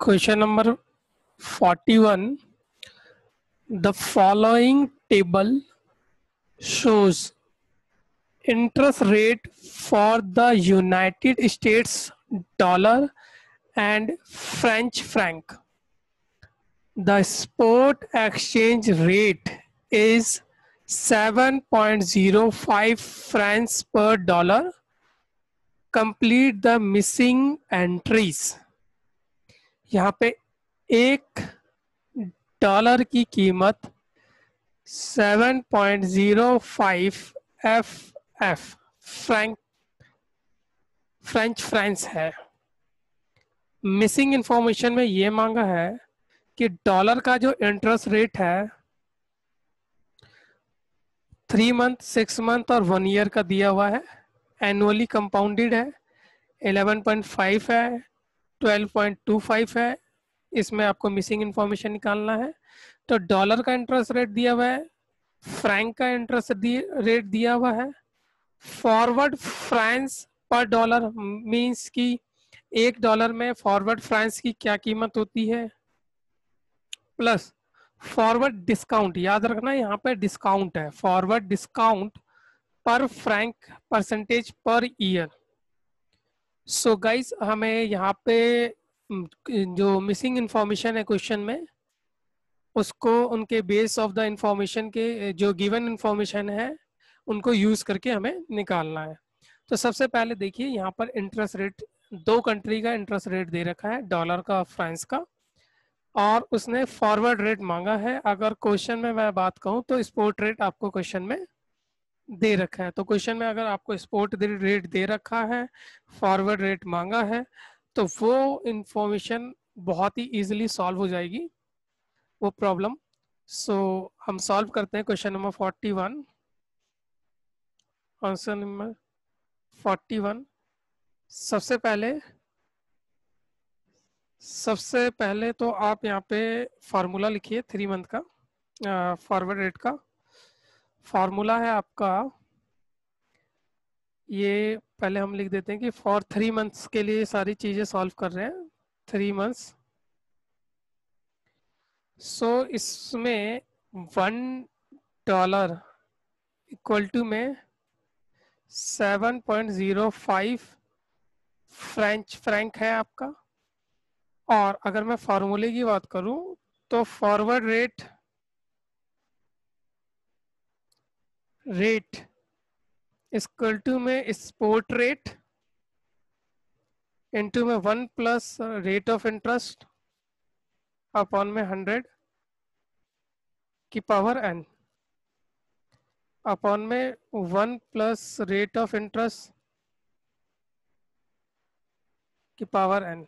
Question number 41. The following table shows interest rate for the United States dollar and French franc. The spot exchange rate is 7.05 francs per dollar. Complete the missing entries. यहाँ पे एक dollar की कीमत 7.05 F French France है। Missing information में ये मांगा है कि डॉलर का जो इंटरेस्ट रेट है 3 मंथ, 6 मंथ और 1 ईयर का दिया हुआ है, एनुअली कंपाउंडेड है, 11.5 है, 12.25 है। इसमें आपको मिसिंग इंफॉर्मेशन निकालना है। तो डॉलर का इंटरेस्ट रेट दिया हुआ है, फ्रैंक का इंटरेस्ट रेट दिया हुआ है, फॉरवर्ड फ्रांस पर डॉलर मींस कि $1 में फॉरवर्ड फ्रांस की क्या कीमत होती है, प्लस फॉरवर्ड डिस्काउंट। याद रखना यहाँ पे डिस्काउंट है, फॉरवर्ड डिस्काउंट पर Frank percentage per year. So guys हमें यहाँ पे जो मिसिंग इंफॉर्मेशन है क्वेश्चन में, उसको उनके बेस ऑफ द इंफॉर्मेशन के जो गिवन इंफॉर्मेशन है उनको यूज करके हमें निकालना है। तो सबसे पहले देखिए यहाँ पर इंटरेस्ट रेट, दो कंट्री का इंटरेस्ट रेट दे रखा है, डॉलर का, फ्रांस का, और उसने फॉरवर्ड रेट मांगा है। अगर क्वेश्चन में मैं बात कहूँ तो स्पॉट रेट आपको क्वेश्चन में दे रखा है। तो क्वेश्चन में अगर आपको स्पॉट रेट दे रखा है, फॉरवर्ड रेट मांगा है, तो वो इंफॉर्मेशन बहुत ही इजीली सॉल्व हो जाएगी वो प्रॉब्लम। सो हम सॉल्व करते हैं क्वेश्चन नंबर 41। Answer number 41। सबसे पहले तो आप यहाँ पे फार्मूला लिखिए 3 मंथ का फॉरवर्ड रेट का। फार्मूला है आपका, ये पहले हम लिख देते हैं कि फॉर 3 मंथ्स के लिए सारी चीजें सॉल्व कर रहे हैं, 3 मंथ्स। सो इसमें $1 इक्वल टू में 7.05 फ्रेंच फ्रैंक है आपका। और अगर मैं फार्मूले की बात करूं तो फॉरवर्ड रेट इक्वल टू में स्पॉट रेट इनटू में 1 plus rate of interest upon में 100 की पावर n अपॉन में 1 प्लस रेट ऑफ इंटरेस्ट की पावर n।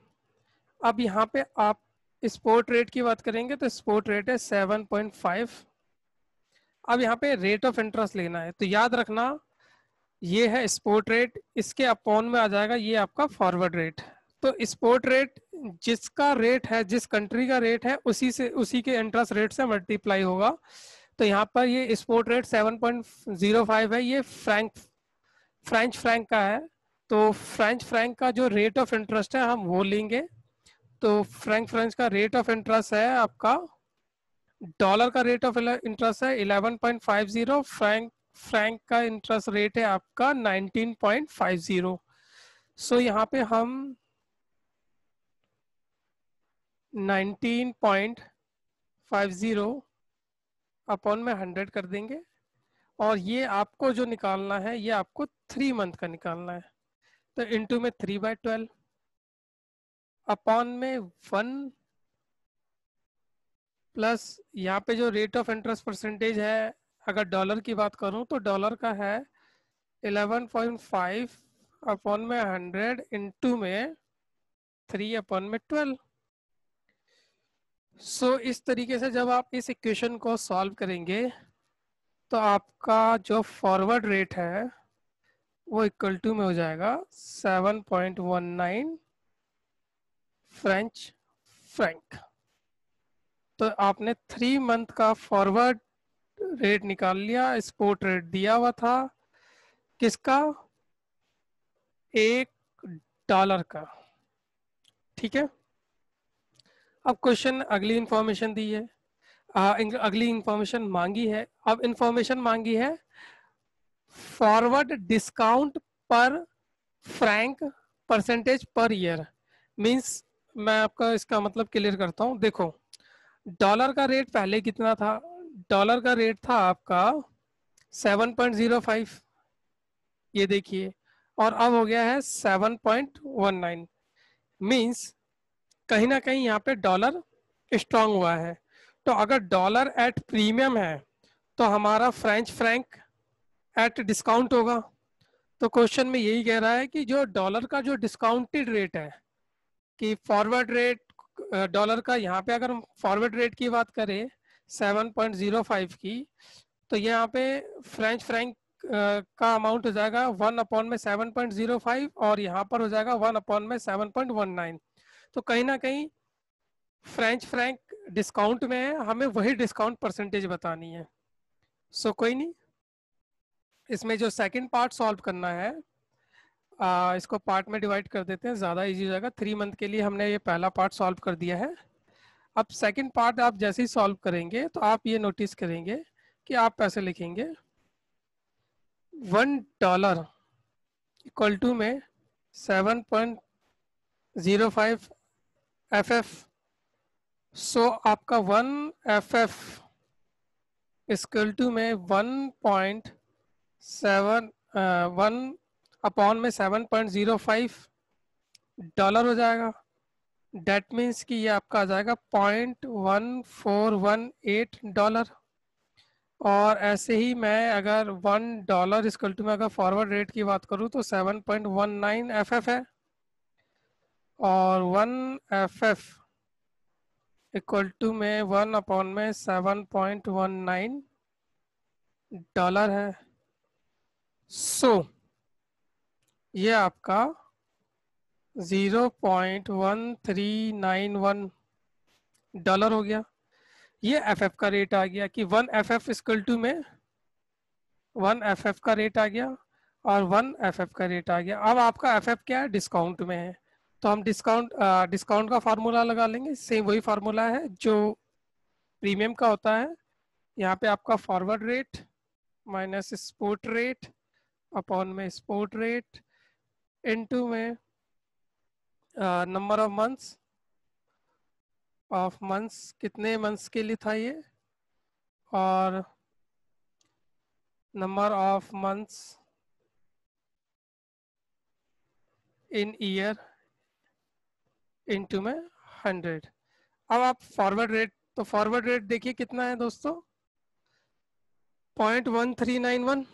अब यहाँ पे आप स्पॉट रेट की बात करेंगे तो स्पॉट रेट है 7.5। अब यहाँ पे रेट ऑफ इंटरेस्ट लेना है, तो याद रखना ये है स्पॉट रेट, इसके अपॉन में आ जाएगा ये आपका फॉरवर्ड रेट। तो स्पॉट रेट जिसका रेट है, जिस कंट्री का रेट है, उसी के इंटरेस्ट रेट से मल्टीप्लाई होगा। तो यहाँ पर ये स्पॉट रेट 7.05 है, ये फ्रेंच फ्रैंक का है। तो फ्रेंच फ्रैंक का जो रेट ऑफ इंटरेस्ट है हम वो लेंगे। तो फ्रेंच का रेट ऑफ इंटरेस्ट है आपका, डॉलर का रेट ऑफ इंटरेस्ट है 11.50, फ्रैंक का इंटरेस्ट रेट है आपका 19.50। सो यहाँ पे हम 19.50 अपॉन में 100 कर देंगे। और ये आपको जो निकालना है ये आपको 3 मंथ का निकालना है। तो इनटू में 3/12 अपॉन में 1 प्लस यहाँ पे जो रेट ऑफ इंटरेस्ट परसेंटेज है, अगर डॉलर की बात करूं तो डॉलर का है 11.5 अपॉन में 100 इनटू में 3 अपॉन में 12। सो इस तरीके से जब आप इस इक्वेशन को सॉल्व करेंगे तो आपका जो फॉरवर्ड रेट है वो इक्वल टू में हो जाएगा 7.19 फ्रेंच फ्रैंक। तो आपने 3 मंथ का फॉरवर्ड रेट निकाल लिया, स्पॉट रेट दिया हुआ था किसका, $1 का। ठीक है, अब क्वेश्चन अगली इंफॉर्मेशन दी है, अगली इंफॉर्मेशन मांगी है। अब इंफॉर्मेशन मांगी है फॉरवर्ड डिस्काउंट पर Frank percentage per year. Means मैं आपका इसका मतलब क्लियर करता हूँ। देखो डॉलर का रेट पहले कितना था, डॉलर का रेट था आपका 7.05, ये देखिए, और अब हो गया है 7.19। मींस कहीं ना कहीं यहाँ पे डॉलर स्ट्रांग हुआ है। तो अगर डॉलर एट प्रीमियम है तो हमारा फ्रेंच फ्रैंक एट डिस्काउंट होगा। तो क्वेश्चन में यही कह रहा है कि जो डॉलर का जो डिस्काउंटेड रेट है, कि फॉरवर्ड रेट डॉलर का, यहाँ पे अगर हम फॉरवर्ड रेट की बात करें 7.05 की, तो यहाँ पे फ्रेंच फ्रैंक का अमाउंट हो जाएगा 1/7.05 और यहाँ पर हो जाएगा 1/7.19। तो कहीं ना कहीं फ्रेंच फ्रैंक डिस्काउंट में है, हमें वही डिस्काउंट परसेंटेज बतानी है। सो कोई नहीं, इसमें जो सेकंड पार्ट सॉल्व करना है, इसको पार्ट में डिवाइड कर देते हैं, ज़्यादा इजी हो जाएगा। 3 मंथ के लिए हमने ये पहला पार्ट सॉल्व कर दिया है। अब सेकंड पार्ट आप जैसे ही सॉल्व करेंगे तो आप ये नोटिस करेंगे कि आप पैसे लिखेंगे $1 इक्वल टू में 7.05 FF। सो आपका 1 FF इक्वल टू में 1.7 हो जाएगा। डेट मीन्स कि ये आपका आ जाएगा $0.1418। और ऐसे ही मैं अगर $1 इक्वल टू में अगर फॉरवर्ड रेट की बात करूँ तो 7.19 FF है, और 1 FF इक्वल टू में 1/7.19 है। सो ये आपका 0.1391 हो गया। ये FF का रेट आ गया कि 1 FF इक्वल टू में 1 FF का रेट आ गया और 1 FF का रेट आ गया। अब आपका FF क्या है, डिस्काउंट में है, तो हम डिस्काउंट का फार्मूला लगा लेंगे। सेम वही फार्मूला है जो प्रीमियम का होता है। यहाँ पे आपका forward rate minus spot rate upon में स्पॉट रेट इनटू में नंबर ऑफ मंथ्स, कितने मंथ्स के लिए था ये, और number of months in year into में 100। अब आप फॉरवर्ड रेट, तो फॉरवर्ड रेट देखिए कितना है दोस्तों, 0.1391।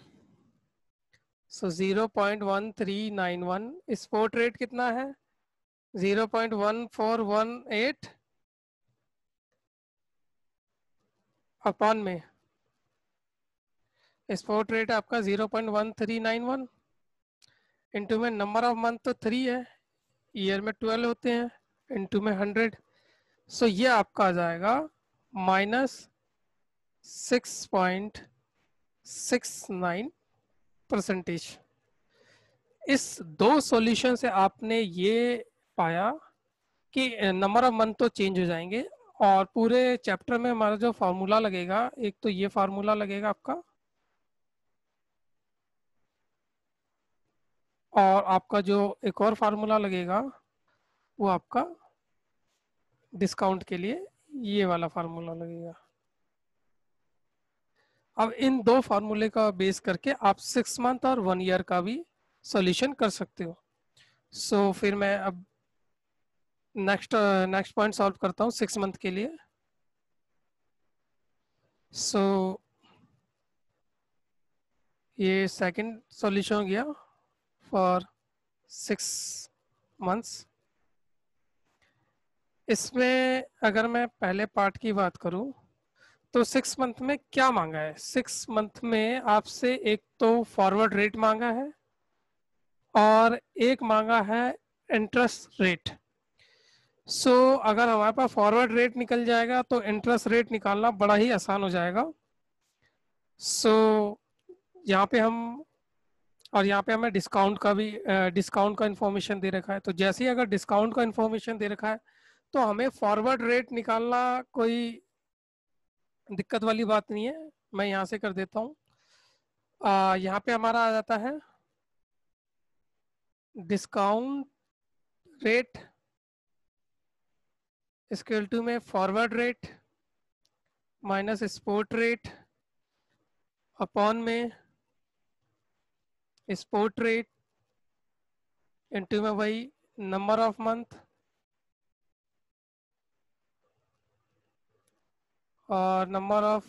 सो 0.1391। स्पॉट रेट कितना है 0.1418 अपॉन में स्पॉट रेट आपका 0.1391 इंटू में नंबर ऑफ मंथ तो 3 है, ईयर में 12 होते हैं, इंटू में 100। सो ये आपका आ जाएगा -6.69%। इस दो सॉल्यूशन से आपने ये पाया कि नंबर ऑफ मंथ तो चेंज हो जाएंगे, और पूरे चैप्टर में हमारा जो फार्मूला लगेगा, एक तो ये फार्मूला लगेगा आपका, और आपका जो एक और फार्मूला लगेगा वो आपका डिस्काउंट के लिए ये वाला फार्मूला लगेगा। अब इन दो फार्मूले का बेस करके आप 6 मंथ और 1 ईयर का भी सॉल्यूशन कर सकते हो। सो फिर मैं अब नेक्स्ट पॉइंट सॉल्व करता हूँ 6 मंथ के लिए। सो ये सेकंड सॉल्यूशन हो गया फॉर 6 मंथ्स। इसमें अगर मैं पहले पार्ट की बात करूं तो 6 मंथ में क्या मांगा है, 6 मंथ में आपसे एक तो फॉरवर्ड रेट मांगा है और एक मांगा है इंटरेस्ट रेट। सो अगर हमारे पास फॉरवर्ड रेट निकल जाएगा तो इंटरेस्ट रेट निकालना बड़ा ही आसान हो जाएगा। सो यहाँ पे हम, और यहाँ पे हमें डिस्काउंट का भी डिस्काउंट का इन्फॉर्मेशन दे रखा है, तो जैसे ही अगर डिस्काउंट का इन्फॉर्मेशन दे रखा है तो हमें फॉरवर्ड रेट निकालना कोई दिक्कत वाली बात नहीं है, मैं यहाँ से कर देता हूँ। यहाँ पे हमारा आ जाता है डिस्काउंट रेट इक्वल टू में forward rate minus spot rate upon में स्पॉट रेट इनटू में वही नंबर ऑफ मंथ और number of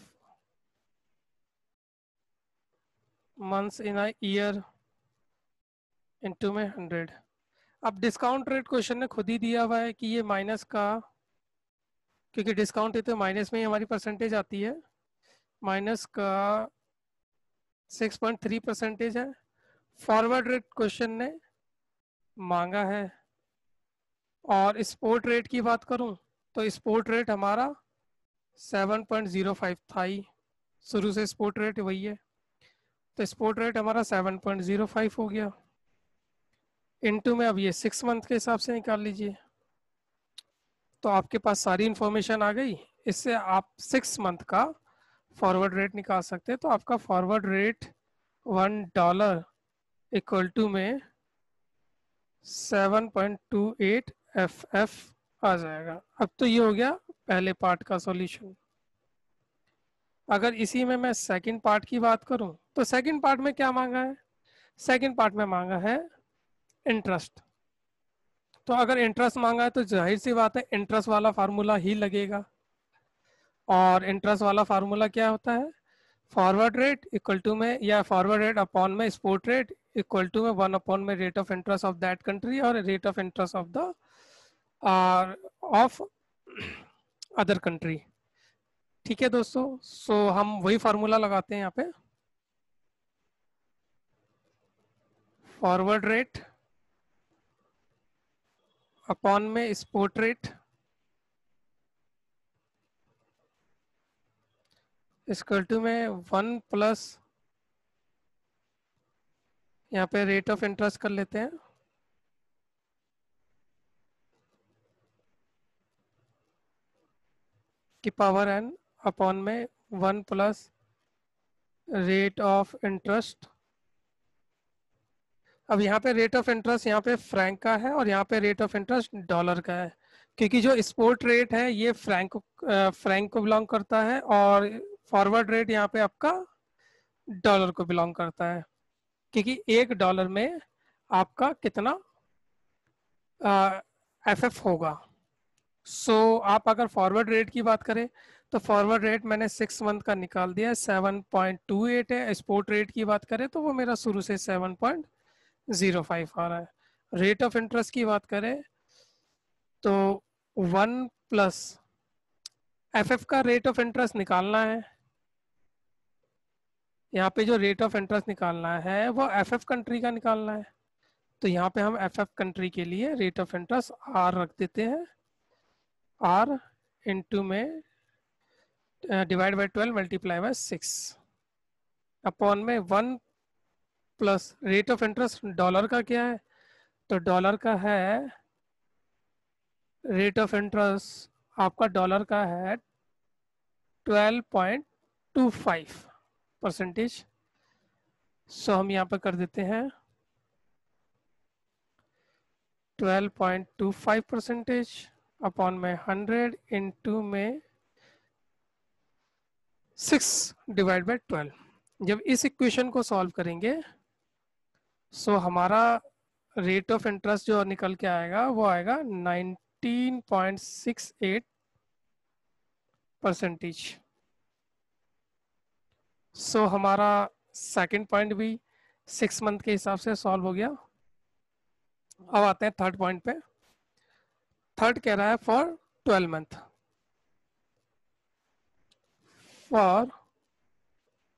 months in a year into में 100। अब डिस्काउंट रेट क्वेश्चन ने खुद ही दिया हुआ है कि ये माइनस का, क्योंकि डिस्काउंट है तो माइनस में ही हमारी परसेंटेज आती है, माइनस का 6.3% है। फॉरवर्ड रेट क्वेश्चन ने मांगा है। और स्पोर्ट रेट की बात करूं तो स्पोर्ट रेट हमारा 7.05 था ही, शुरू से स्पोर्ट रेट वही है, तो स्पोर्ट रेट हमारा 7.05 हो गया। इनटू में अब ये 6 मंथ के हिसाब से निकाल लीजिए, तो आपके पास सारी इंफॉर्मेशन आ गई। इससे आप 6 मंथ का फॉरवर्ड रेट निकाल सकते हैं। तो आपका फॉरवर्ड रेट $1 इक्वल टू में 7.28 FF आ जाएगा। अब तो ये हो गया पहले पार्ट का सॉल्यूशन। अगर इसी में मैं सेकंड पार्ट की बात करूं तो सेकंड पार्ट में क्या मांगा है? सेकंड पार्ट में मांगा है इंटरेस्ट। तो अगर इंटरेस्ट मांगा है तो जाहिर सी बात है इंटरेस्ट वाला फार्मूला ही लगेगा। और इंटरेस्ट वाला फार्मूला क्या होता है? फॉरवर्ड रेट इक्वल टू में, या फॉरवर्ड रेट अपॉन में स्पॉट रेट इक्वल टू में 1 अपॉन में rate of interest of that country और rate of interest of the of other country. ठीक है दोस्तों, सो हम वही फार्मूला लगाते हैं यहाँ पे। फॉरवर्ड रेट अपॉन में स्पॉट रेट इक्वल टू में 1 प्लस, यहाँ पे रेट ऑफ इंटरेस्ट कर लेते हैं, की पावर n अपॉन में 1 प्लस रेट ऑफ इंटरेस्ट। अब यहाँ पे रेट ऑफ इंटरेस्ट यहाँ पे फ्रैंक का है और यहाँ पे रेट ऑफ इंटरेस्ट डॉलर का है, क्योंकि जो स्पॉट रेट है ये फ्रैंक को बिलोंग करता है और फॉरवर्ड रेट यहाँ पे आपका डॉलर को बिलोंग करता है, क्योंकि $1 में आपका कितना FF होगा। सो आप अगर फॉरवर्ड रेट की बात करें तो फॉरवर्ड रेट मैंने 6 मंथ का निकाल दिया, 7.28 है। स्पॉट रेट की बात करें तो वो मेरा शुरू से 7.05 आ रहा है। रेट ऑफ इंटरेस्ट की बात करें तो 1 प्लस FF का रेट ऑफ इंटरेस्ट निकालना है। यहाँ पे जो रेट ऑफ इंटरेस्ट निकालना है वो FF कंट्री का निकालना है, तो यहाँ पे हम FF कंट्री के लिए रेट ऑफ इंटरेस्ट R रख देते हैं, R इंटू में divide by 12 multiply by 6 upon में 1 plus rate of interest dollar का क्या है, तो डॉलर का है रेट ऑफ इंटरेस्ट आपका डॉलर का है 12.25%। सो हम यहाँ पर कर देते हैं 12.25% अपॉन में 100 इंटू में 6 डिवाइड बाई 12। जब इस इक्वेशन को सॉल्व करेंगे सो हमारा रेट ऑफ इंटरेस्ट जो निकल के आएगा वो आएगा 19.68%। सो हमारा सेकंड पॉइंट भी 6 मंथ के हिसाब से सॉल्व हो गया। अब आते हैं थर्ड पॉइंट पे। थर्ड कह रहा है फॉर 12 मंथ, फॉर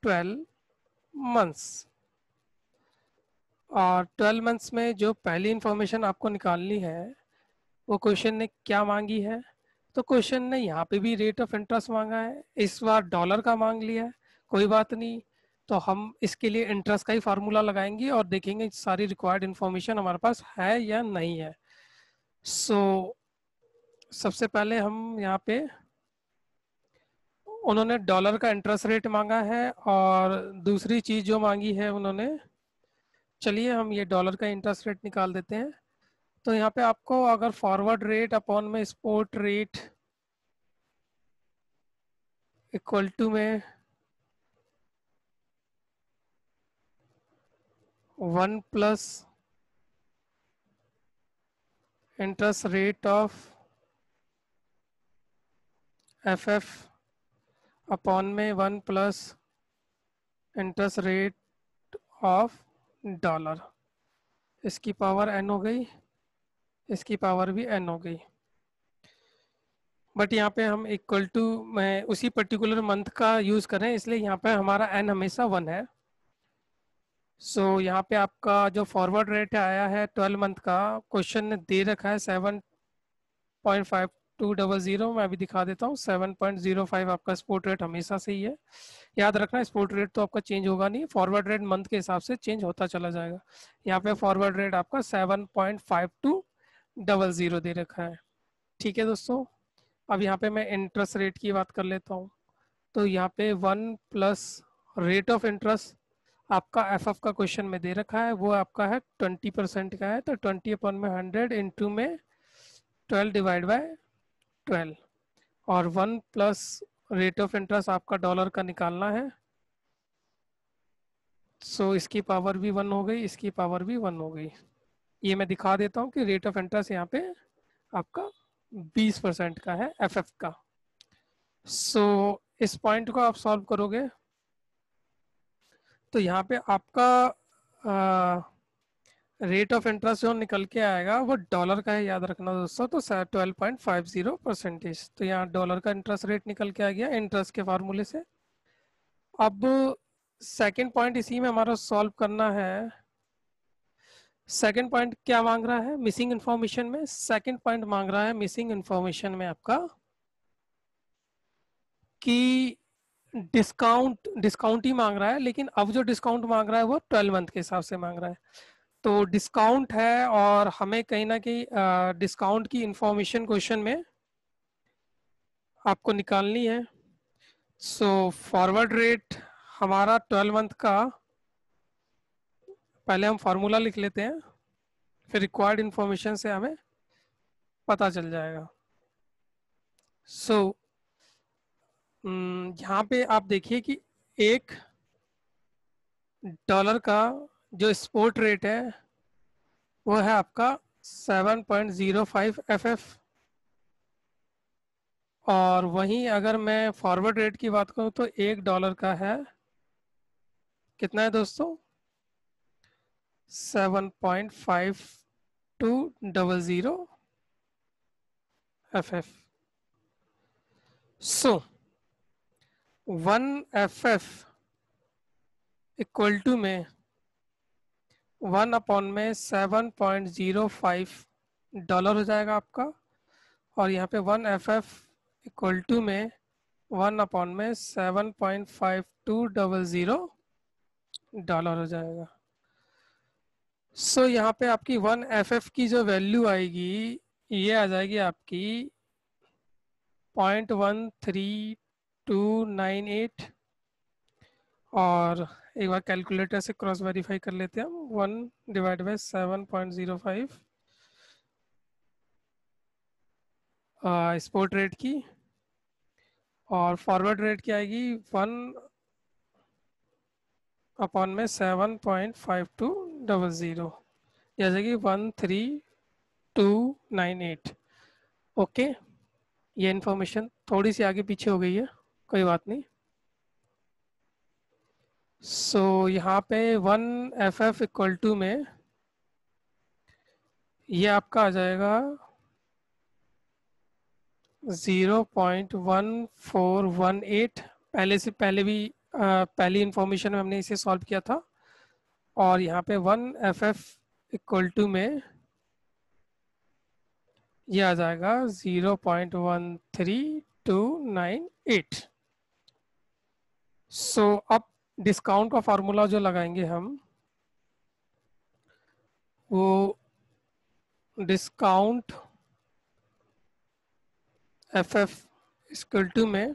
12 मंथ्स। और 12 मंथ्स में जो पहली इंफॉर्मेशन आपको निकालनी है वो क्वेश्चन ने क्या मांगी है, तो क्वेश्चन ने यहाँ पे भी रेट ऑफ इंटरेस्ट मांगा है, इस बार डॉलर का मांग लिया है। कोई बात नहीं, तो हम इसके लिए इंटरेस्ट का ही फार्मूला लगाएंगे और देखेंगे सारी रिक्वायर्ड इंफॉर्मेशन हमारे पास है या नहीं है। सो सबसे पहले हम यहाँ पे उन्होंने डॉलर का इंटरेस्ट रेट मांगा है, और दूसरी चीज जो मांगी है उन्होंने, चलिए हम ये डॉलर का इंटरेस्ट रेट निकाल देते हैं। तो यहाँ पे आपको अगर फॉरवर्ड रेट अपॉन में स्पॉट रेट इक्वल टू में 1 plus interest rate of FF upon में 1 plus interest rate of dollar, इसकी पावर n हो गई, इसकी पावर भी n हो गई। बट यहाँ पे हम इक्वल टू में उसी पर्टिकुलर मंथ का यूज़ करें, इसलिए यहाँ पे हमारा n हमेशा 1 है। सो यहाँ पे आपका जो फॉरवर्ड रेट आया है 12 मंथ का, क्वेश्चन ने दे रखा है 7.5200। मैं अभी दिखा देता हूँ, 7.05 आपका स्पॉट रेट हमेशा से ही है। याद रखना स्पॉट रेट तो आपका चेंज होगा नहीं, फॉरवर्ड रेट मंथ के हिसाब से चेंज होता चला जाएगा। यहाँ पे फॉरवर्ड रेट आपका 7.5200 दे रखा है। ठीक है दोस्तों, अब यहाँ पे मैं इंटरेस्ट रेट की बात कर लेता हूँ। तो यहाँ पे 1 प्लस रेट ऑफ इंटरेस्ट आपका FF का क्वेश्चन में दे रखा है, वो आपका है 20% का है। तो 20/100 इंटू में 12 डिवाइड बाय 12, और 1 प्लस रेट ऑफ इंटरेस्ट आपका डॉलर का निकालना है। सो इसकी पावर भी 1 हो गई, इसकी पावर भी 1 हो गई। ये मैं दिखा देता हूँ कि रेट ऑफ इंटरेस्ट यहाँ पे आपका 20% का है FF का। सो इस पॉइंट को आप सॉल्व करोगे तो यहाँ पे आपका रेट ऑफ इंटरेस्ट जो निकल के आएगा वो डॉलर का है, याद रखना दोस्तों। तो 12.50%। तो यहाँ डॉलर का इंटरेस्ट रेट निकल के आ गया इंटरेस्ट के फार्मूले से। अब सेकंड पॉइंट इसी में हमारा सॉल्व करना है। सेकंड पॉइंट क्या मांग रहा है मिसिंग इंफॉर्मेशन में? सेकंड पॉइंट मांग रहा है मिसिंग इंफॉर्मेशन में आपका कि डिस्काउंट ही मांग रहा है, लेकिन अब जो डिस्काउंट मांग रहा है वो 12 मंथ के हिसाब से मांग रहा है। तो डिस्काउंट है और हमें कहीं ना कहीं डिस्काउंट की इंफॉर्मेशन क्वेश्चन में आपको निकालनी है। सो फॉरवर्ड रेट हमारा 12 मंथ का, पहले हम फार्मूला लिख लेते हैं, फिर रिक्वायर्ड इंफॉर्मेशन से हमें पता चल जाएगा। सो यहाँ पे आप देखिए कि एक डॉलर का जो स्पॉट रेट है वो है आपका 7.05 FF, और वहीं अगर मैं फॉरवर्ड रेट की बात करूं तो $1 का है कितना है दोस्तों? 7.5200 FF। So 1 FF equal to में 1 अपॉन में 7.05 डॉलर हो जाएगा आपका, और यहाँ पे 1 FF इक्वल टू में 1 अपॉन में 7.5200 डॉलर हो जाएगा। सो यहाँ पे आपकी 1 FF की जो वैल्यू आएगी ये आ जाएगी आपकी 0.13298, और एक बार कैलकुलेटर से क्रॉस वेरीफाई कर लेते हैं हम। 1 डिवाइड बाई 7.05 स्पॉट रेट की, और फॉरवर्ड रेट की आएगी 1 अपॉन में 7.5200, जैसे कि 13298। ओके, ये इन्फॉर्मेशन थोड़ी सी आगे पीछे हो गई है, कोई बात नहीं। सो यहाँ पे 1 FF इक्वल टू में ये आपका आ जाएगा 0.1418। पहले से पहले भी पहली इंफॉर्मेशन में हमने इसे सॉल्व किया था, और यहाँ पे 1 FF इक्वल टू में ये आ जाएगा 0.13298। सो अब डिस्काउंट का फार्मूला जो लगाएंगे हम, वो discount F F equal to में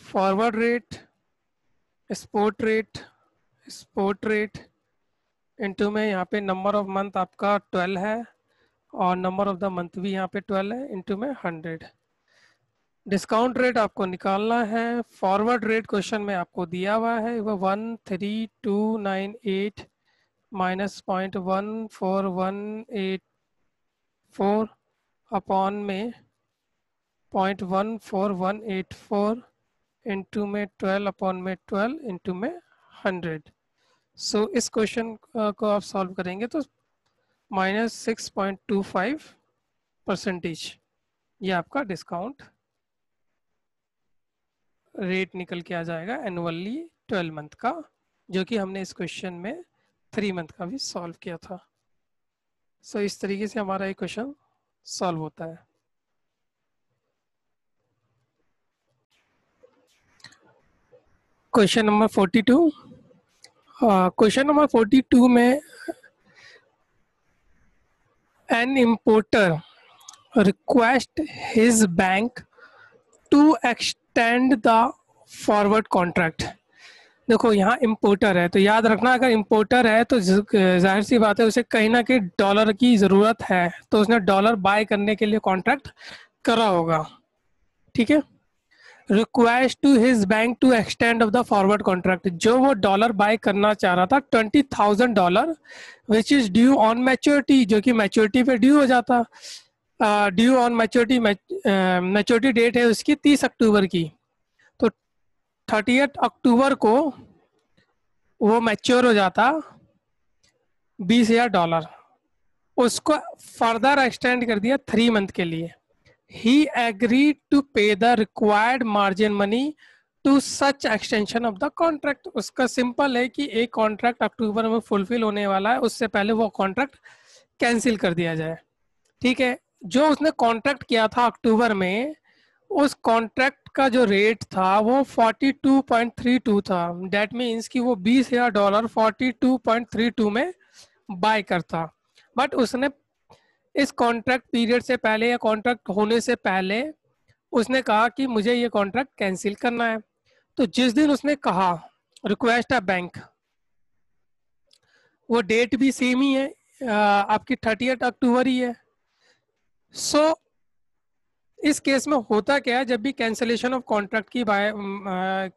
forward rate, spot rate into में यहाँ पे नंबर ऑफ मंथ आपका 12 है और नंबर ऑफ द मंथ भी यहाँ पे 12 है इनटू में 100। डिस्काउंट रेट आपको निकालना है। फॉरवर्ड रेट क्वेश्चन में आपको दिया हुआ है वो 13298 माइनस 0.14184 अपॉन में 0.14184 इंटू में 12 अपॉन में 12 इंटू में 100। सो इस क्वेश्चन को आप सॉल्व करेंगे तो -6.25% ये आपका डिस्काउंट रेट निकल के आ जाएगा एनुअली 12 मंथ का, जो कि हमने इस क्वेश्चन में 3 मंथ का भी सॉल्व किया था। सो इस तरीके से हमारा ये क्वेश्चन सॉल्व होता है। Question number 42। क्वेश्चन नंबर 42 में an importer request his bank to extend the forward contract. देखो यहाँ इम्पोर्टर है तो याद रखना, अगर इम्पोर्टर है तो जाहिर सी बात है उसे कहीं ना कहीं डॉलर की ज़रूरत है, तो उसने डॉलर बाय करने के लिए कॉन्ट्रैक्ट करा होगा। ठीक है, request to his bank to extend of the forward contract, जो वो डॉलर बाय करना चाह रहा था $20,000 which is due on maturity, जो कि मैच्योरिटी पे ड्यू हो जाता। Due on maturity, maturity date है उसकी 30 अक्टूबर की, तो 30 अक्टूबर को वो मैच्योर हो जाता $20,000। उसको फर्दर एक्सटेंड कर दिया 3 मंथ के लिए। He agreed to pay the required margin money to such extension of the contract। उसका सिंपल है कि एक कॉन्ट्रैक्ट अक्टूबर में फुलफिल होने वाला है, उससे पहले वो कॉन्ट्रैक्ट कैंसिल कर दिया जाए। ठीक है, जो उसने कॉन्ट्रैक्ट किया था अक्टूबर में, उस कॉन्ट्रैक्ट का जो रेट था वो 42.32 था। डेट मीन्स कि वो $20,000 42.32 में बाय करता, बट उसने इस कॉन्ट्रैक्ट पीरियड से पहले या कॉन्ट्रैक्ट होने से पहले उसने कहा कि मुझे ये कॉन्ट्रैक्ट कैंसिल करना है। तो जिस दिन उसने कहा रिक्वेस्ट है बैंक, वो डेट भी सेम ही है, आपकी 30 अक्टूबर ही है। सो इस केस में होता क्या है, जब भी कैंसिलेशन ऑफ कॉन्ट्रैक्ट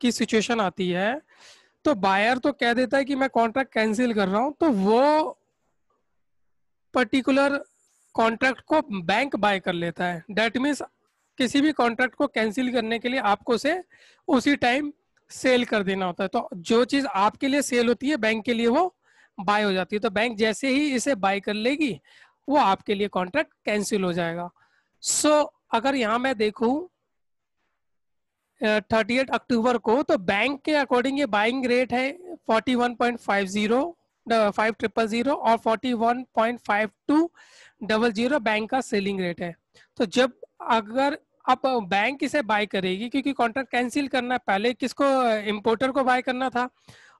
की सिचुएशन आती है तो बायर तो कह देता है कि मैं कॉन्ट्रैक्ट कैंसिल कर रहा हूं, तो वो पर्टिकुलर कॉन्ट्रैक्ट को बैंक बाय कर लेता है। डेट मीन्स किसी भी कॉन्ट्रैक्ट को कैंसिल करने के लिए आपको उसे उसी टाइम सेल कर देना होता है। तो जो चीज आपके लिए सेल होती है बैंक के लिए वो बाय हो जाती है। तो बैंक जैसे ही इसे बाय कर लेगी वो आपके लिए कॉन्ट्रैक्ट कैंसिल हो जाएगा। सो अगर यहाँ मैं देखूं 30 अक्टूबर को, तो बैंक के अकॉर्डिंग ये बाइंग रेट है 41.50 और 41.5200 बैंक का सेलिंग रेट है। तो जब अगर अब बैंक इसे बाय करेगी, क्योंकि कॉन्ट्रैक्ट कैंसिल करना है, पहले किसको, इंपोर्टर को बाय करना था,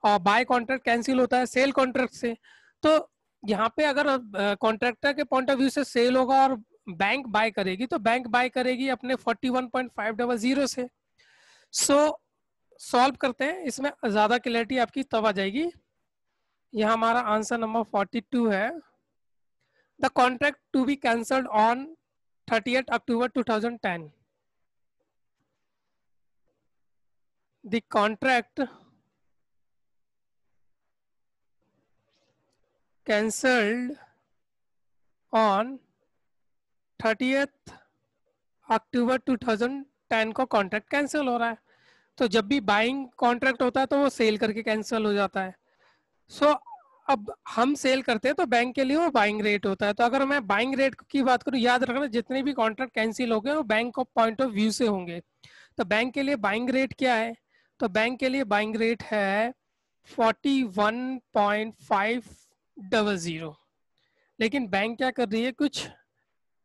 और बाय कॉन्ट्रैक्ट कैंसिल होता है सेल कॉन्ट्रैक्ट से। तो यहाँ पे अगर कॉन्ट्रैक्टर के पॉइंट ऑफ व्यू से सेल होगा और बैंक बाय करेगी, तो बैंक बाय करेगी अपने 41.500 से। सो सॉल्व करते हैं, इसमें ज्यादा क्लैरिटी आपकी तब आ जाएगी। यहाँ हमारा आंसर नंबर 42 है। The contract to be cancelled on 30 October 2010। The contract cancelled on 30 October 2010 को कॉन्ट्रैक्ट कैंसिल हो रहा है। तो जब भी बाइंग कॉन्ट्रैक्ट होता है तो वो सेल करके कैंसिल हो जाता है। सो अब हम सेल करते हैं तो बैंक के लिए वो बाइंग रेट होता है। तो अगर मैं बाइंग रेट की बात करूं, याद रखना जितने भी कॉन्ट्रैक्ट कैंसिल हो गए वो bank of point of view से होंगे। तो बैंक के लिए बाइंग रेट क्या है, तो बैंक के लिए बाइंग रेट है 41.500। लेकिन बैंक क्या कर रही है, कुछ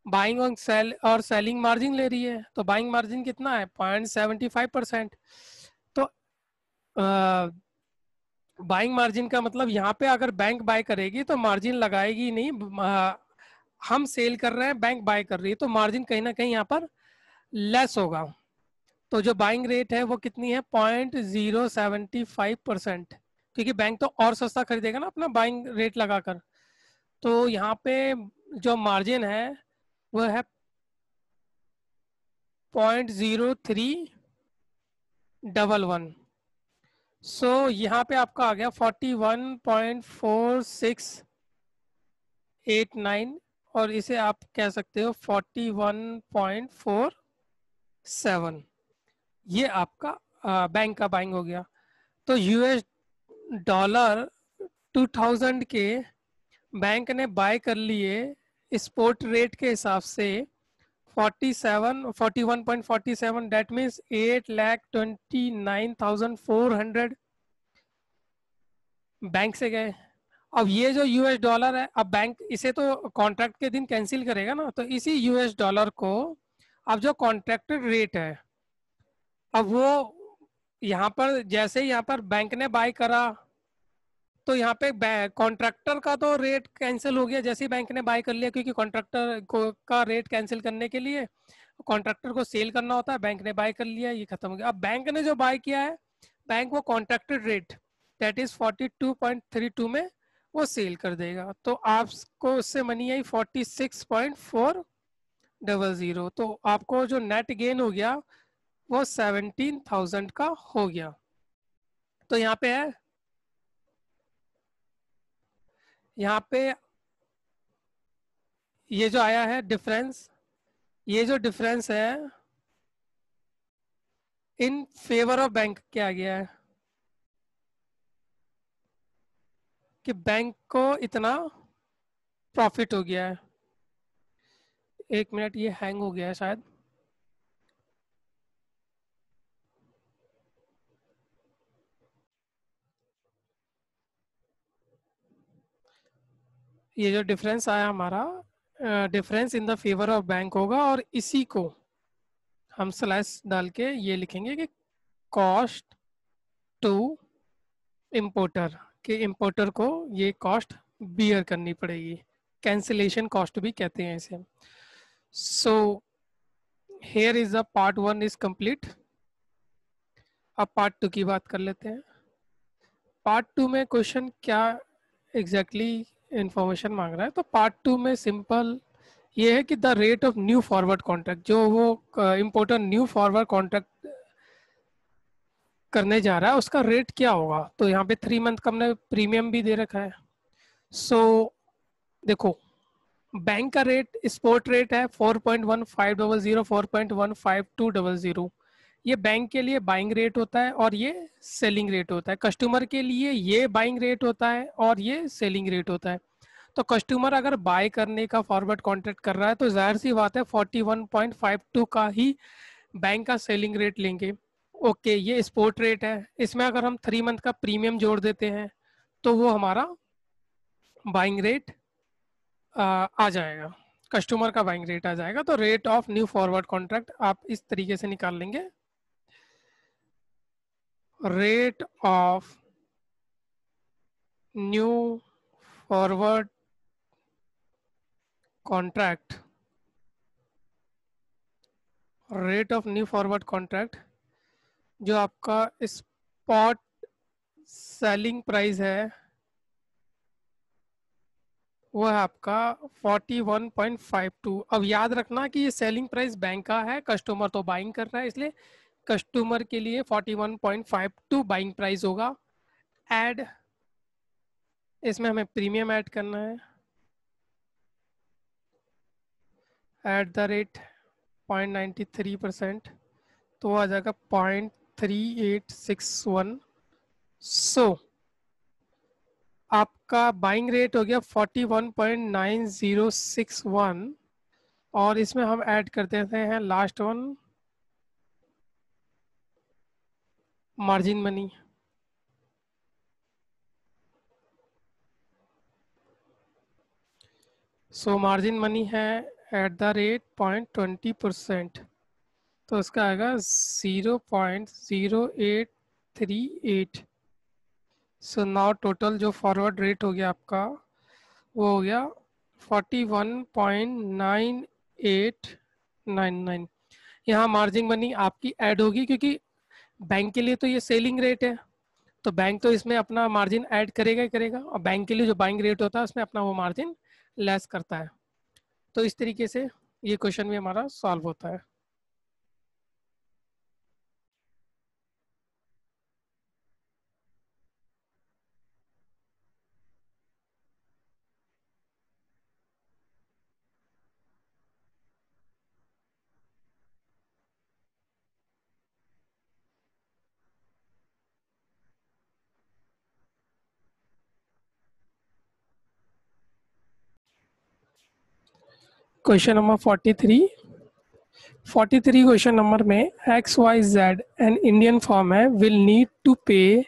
बाइंग और सेलिंग मार्जिन ले रही है। तो बाइंग मार्जिन कितना है 0.75%। तो बाइंग मार्जिन का मतलब यहाँ पे अगर बैंक बाय करेगी तो मार्जिन लगाएगी नहीं, हम सेल कर रहे हैं बैंक बाय कर रही है, तो मार्जिन कहीं ना कहीं यहाँ पर लेस होगा। तो जो बाइंग रेट है वो कितनी है, 0.075%, क्योंकि बैंक तो और सस्ता खरीदेगा ना अपना बाइंग रेट लगाकर। तो यहाँ पे जो मार्जिन है वो है 0.0311। सो यहाँ पे आपका आ गया 41.4689, और इसे आप कह सकते हो 41.47। ये आपका बैंक का बाइंग हो गया। तो यूएस डॉलर 2000 के बैंक ने बाय कर लिए स्पॉट रेट के हिसाब से 41.47, दैट मीन्स 8,29,400 बैंक से गए। अब ये जो यूएस डॉलर है, अब बैंक इसे तो कॉन्ट्रैक्ट के दिन कैंसिल करेगा ना, तो इसी यूएस डॉलर को अब जो कॉन्ट्रैक्टेड रेट है, अब वो यहाँ पर जैसे यहाँ पर बैंक ने बाय करा तो यहाँ पे कॉन्ट्रैक्टर का तो रेट कैंसिल हो गया जैसे ही बैंक ने बाय कर लिया, क्योंकि कॉन्ट्रैक्टर को का रेट कैंसिल करने के लिए कॉन्ट्रैक्टर को सेल करना होता है। बैंक ने बाय कर लिया, ये खत्म हो गया। अब बैंक ने जो बाय किया है, बैंक वो कॉन्ट्रैक्टेड रेट दैट इज 42.32 में वो सेल कर देगा। तो आपको उससे मनी आई 46.400। तो आपको जो नेट गेन हो गया वो 17,000 का हो गया। तो यहाँ पे है, यहाँ पे ये जो आया है डिफरेंस, ये जो डिफरेंस है इन फेवर ऑफ बैंक क्या गया है कि बैंक को इतना प्रॉफिट हो गया है। एक मिनट, ये हैंग हो गया है शायद। ये जो डिफरेंस आया हमारा, difference in the favour of bank होगा, और इसी को हम स्लैश डाल के ये लिखेंगे कि कॉस्ट टू इम्पोर्टर, कि इम्पोर्टर को ये कॉस्ट बियर करनी पड़ेगी। कैंसिलेशन कॉस्ट भी कहते हैं इसे। So here is the part 1 is complete. अब पार्ट 2 की बात कर लेते हैं। पार्ट 2 में क्वेश्चन क्या एग्जैक्टली इंफॉर्मेशन मांग रहा है। तो पार्ट 2 में सिंपल ये है कि the rate of new forward contract, जो वो इम्पोर्टर न्यू फॉरवर्ड कॉन्ट्रैक्ट करने जा रहा है उसका रेट क्या होगा। तो यहाँ पे 3 मंथ का हमने प्रीमियम भी दे रखा है। सो देखो, बैंक का रेट स्पॉट रेट है 4.1500, 4.15200। ये बैंक के लिए बाइंग रेट होता है और ये सेलिंग रेट होता है। कस्टमर के लिए ये बाइंग रेट होता है और ये सेलिंग रेट होता है। तो कस्टमर अगर बाय करने का फॉरवर्ड कॉन्ट्रैक्ट कर रहा है तो जाहिर सी बात है 41.52 का ही बैंक का सेलिंग रेट लेंगे। ओके, ये स्पॉट रेट है। इसमें अगर हम 3 मंथ का प्रीमियम जोड़ देते हैं तो वो हमारा बाइंग रेट आ जाएगा, कस्टमर का बाइंग रेट आ जाएगा। तो rate of new forward contract आप इस तरीके से निकाल लेंगे, rate of new forward contract, rate of new forward contract जो आपका स्पॉट सेलिंग प्राइस है वो है आपका 41.52। अब याद रखना कि ये सेलिंग प्राइस बैंक का है, कस्टमर तो बाइंग कर रहा है, इसलिए कस्टमर के लिए 41.52 बाइंग प्राइस होगा। ऐड, इसमें हमें प्रीमियम ऐड करना है, एट द रेट 0.93%, तो आ जाएगा 0.3861। सो आपका बाइंग रेट हो गया 41.9061, और इसमें हम ऐड कर देते हैं लास्ट वन, मार्जिन मनी। सो मार्जिन मनी है एट द रेट 0.20%, तो इसका आएगा 0.0838। सो नाउ टोटल जो फॉरवर्ड रेट हो गया आपका वो हो गया 41.9899। यहाँ मार्जिन मनी आपकी ऐड होगी, क्योंकि बैंक के लिए तो ये सेलिंग रेट है, तो बैंक तो इसमें अपना मार्जिन ऐड करेगा ही करेगा, और बैंक के लिए जो बाइंग रेट होता है उसमें अपना वो मार्जिन लेस करता है। तो इस तरीके से ये क्वेश्चन भी हमारा सॉल्व होता है। क्वेश्चन नंबर 43 क्वेश्चन नंबर में X Y Z an Indian firm है will need to pay,